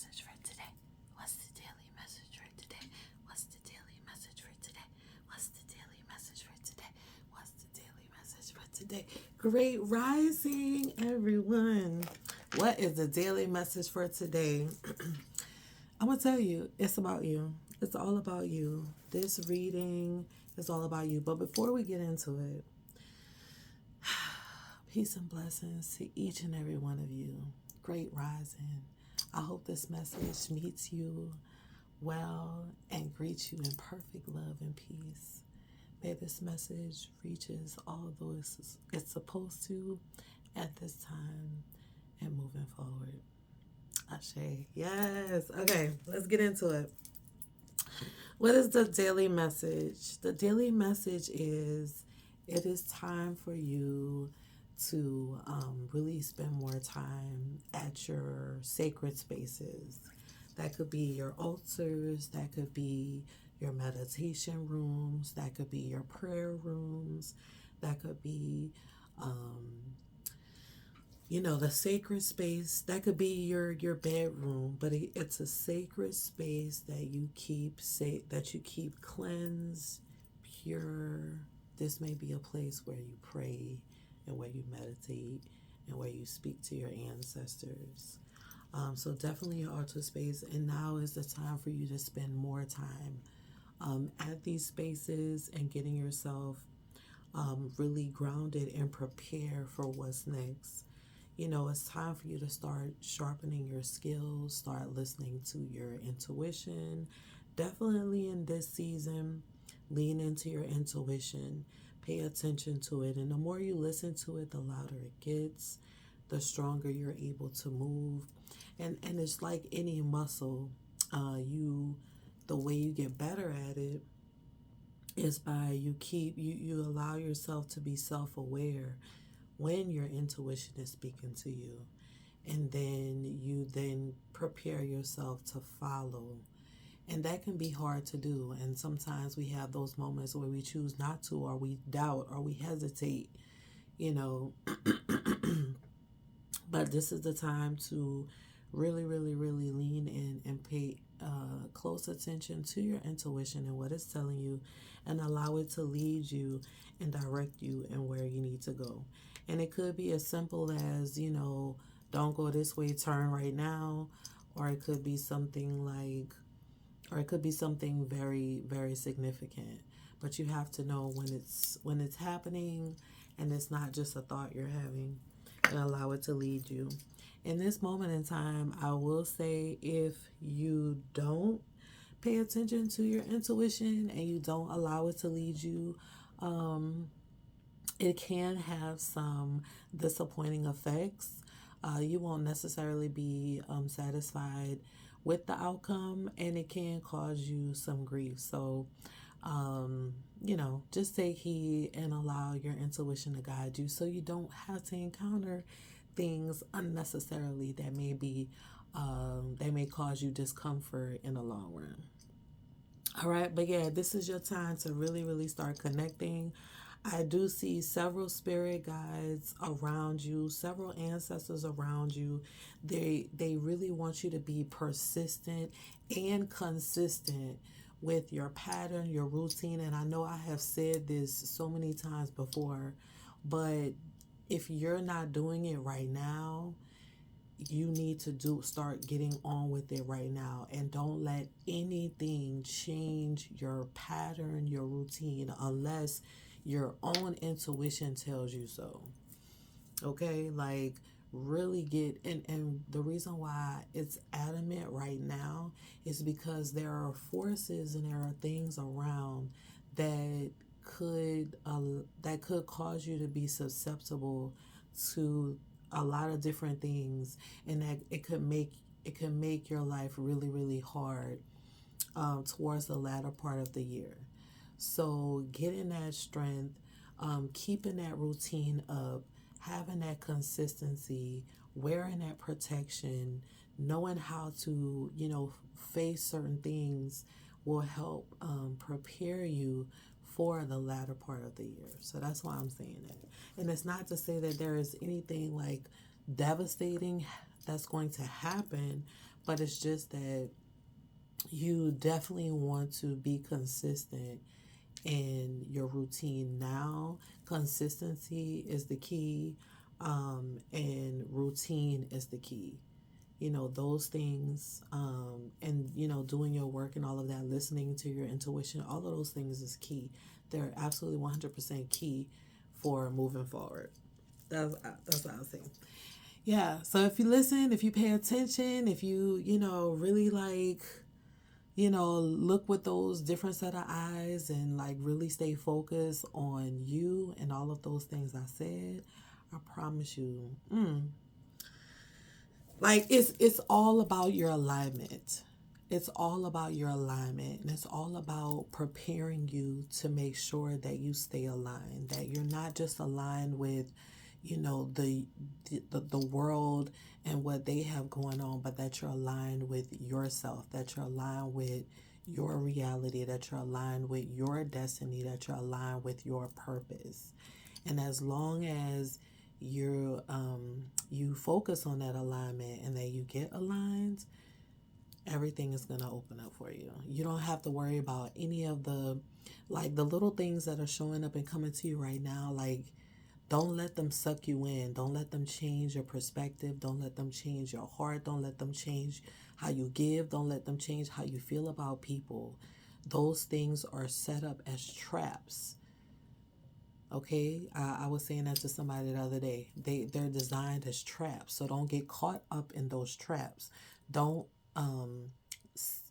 message for today? What's the daily message for today? What's the daily message for today? What's the daily message for today? What's the daily message for today? Great rising, everyone. What is the daily message for today? I'm going to tell you, it's about you. It's all about you. This reading is all about you. But before we get into it, peace and blessings to each and every one of you. Great rising. I hope this message meets you well and greets you in perfect love and peace. May this message reaches all those it's supposed to at this time and moving forward. Ashe. Yes. Okay, let's get into it. What is the daily message? The daily message is it is time for you to really spend more time at your sacred spaces. That could be your altars, that could be your meditation rooms, that could be your prayer rooms, that could be, the sacred space. That could be your bedroom, but it's a sacred space that you keep cleansed, pure. This may be a place where you pray and where you meditate and where you speak to your ancestors. So definitely your altar space. And now is the time for you to spend more time at these spaces and getting yourself really grounded and prepare for what's next. It's time for you to start sharpening your skills, start listening to your intuition. Definitely in this season, lean into your intuition, pay attention to it. And the more you listen to it, the louder it gets, the stronger you're able to move. And it's like any muscle, the way you get better at it is by you allow yourself to be self-aware when your intuition is speaking to you, and then you prepare yourself to follow. And that can be hard to do, and sometimes we have those moments where we choose not to, or we doubt, or we hesitate, but this is the time to really, really, really lean in and pay close attention to your intuition and what it's telling you, and allow it to lead you and direct you in where you need to go. And it could be as simple as, don't go this way, turn right now. Or it could be something very, very significant. But you have to know when it's happening, and it's not just a thought you're having, and allow it to lead you. In this moment in time, I will say, if you don't pay attention to your intuition and you don't allow it to lead you, it can have some disappointing effects. You won't necessarily be satisfied with the outcome, and it can cause you some grief. So, just take heed and allow your intuition to guide you, so you don't have to encounter things unnecessarily that may cause you discomfort in the long run. All right, but yeah, this is your time to really, really start connecting. I do see several spirit guides around you, several ancestors around you. They really want you to be persistent and consistent with your pattern, your routine. And I know I have said this so many times before, but if you're not doing it right now, you need to start getting on with it right now, and don't let anything change your pattern, your routine, unless your own intuition tells you so. Okay, like really get and the reason why it's adamant right now is because there are forces and there are things around that could cause you to be susceptible to a lot of different things, and that it could make your life really, really hard towards the latter part of the year. So getting that strength, keeping that routine up, having that consistency, wearing that protection, knowing how to, face certain things will help prepare you for the latter part of the year. So that's why I'm saying that. And it's not to say that there is anything like devastating that's going to happen, but it's just that you definitely want to be consistent in your routine now. Consistency is the key, and routine is the key. Those things, and doing your work and all of that, listening to your intuition, all of those things is key. They're absolutely 100% key for moving forward. That's what I was saying. Yeah, so if you listen, if you pay attention, if you really like, look with those different set of eyes and like really stay focused on you and all of those things I said, I promise you, like it's all about your alignment. It's all about your alignment, and it's all about preparing you to make sure that you stay aligned, that you're not just aligned with, the world and what they have going on, but that you're aligned with yourself, that you're aligned with your reality, that you're aligned with your destiny, that you're aligned with your purpose. And as long as you focus on that alignment and that you get aligned, everything is going to open up for you. You don't have to worry about any of the little things that are showing up and coming to you right now. Like, don't let them suck you in. Don't let them change your perspective. Don't let them change your heart. Don't let them change how you give. Don't let them change how you feel about people. Those things are set up as traps. Okay, I was saying that to somebody the other day. They're designed as traps, so don't get caught up in those traps. Don't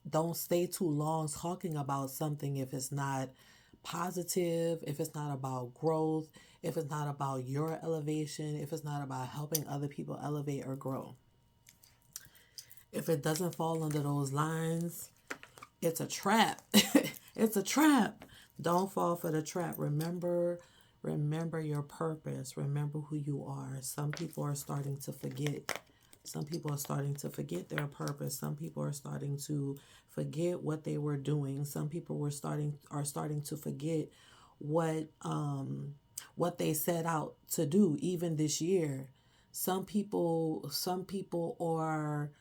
don't stay too long talking about something if it's not positive, if it's not about growth, if it's not about your elevation, if it's not about helping other people elevate or grow. If it doesn't fall under those lines, it's a trap. It's a trap. Don't fall for the trap. Remember your purpose. Remember who you are. Some people are starting to forget. Some people are starting to forget their purpose. Some people are starting to forget what they were doing. Some people are starting to forget what they set out to do even this year. Some people are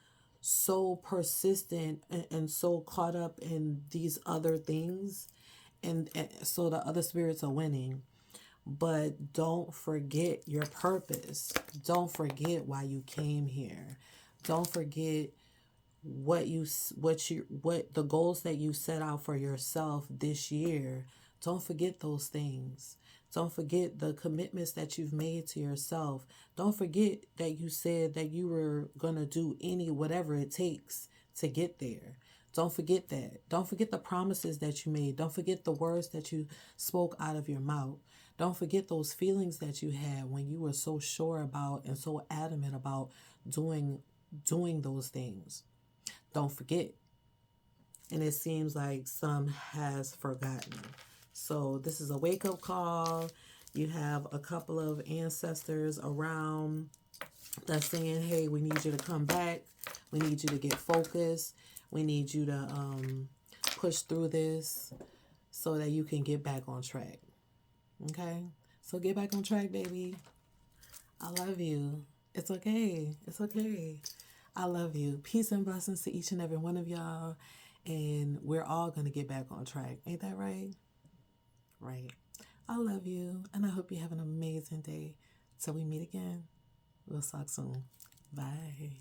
so persistent and so caught up in these other things, and so the other spirits are winning. But don't forget your purpose. Don't forget why you came here. Don't forget what the goals that you set out for yourself this year. Don't forget those things. Don't forget the commitments that you've made to yourself. Don't forget that you said that you were going to do whatever it takes to get there. Don't forget that. Don't forget the promises that you made. Don't forget the words that you spoke out of your mouth. Don't forget those feelings that you had when you were so sure about and so adamant about doing those things. Don't forget. And it seems like some has forgotten. So this is a wake-up call. You have a couple of ancestors around that's saying, hey, we need you to come back. We need you to get focused. We need you to push through this so that you can get back on track. Okay? So get back on track, baby. I love you. It's okay. It's okay. I love you. Peace and blessings to each and every one of y'all. And we're all going to get back on track. Ain't that right? Right. I love you. And I hope you have an amazing day. Till we meet again. We'll talk soon. Bye.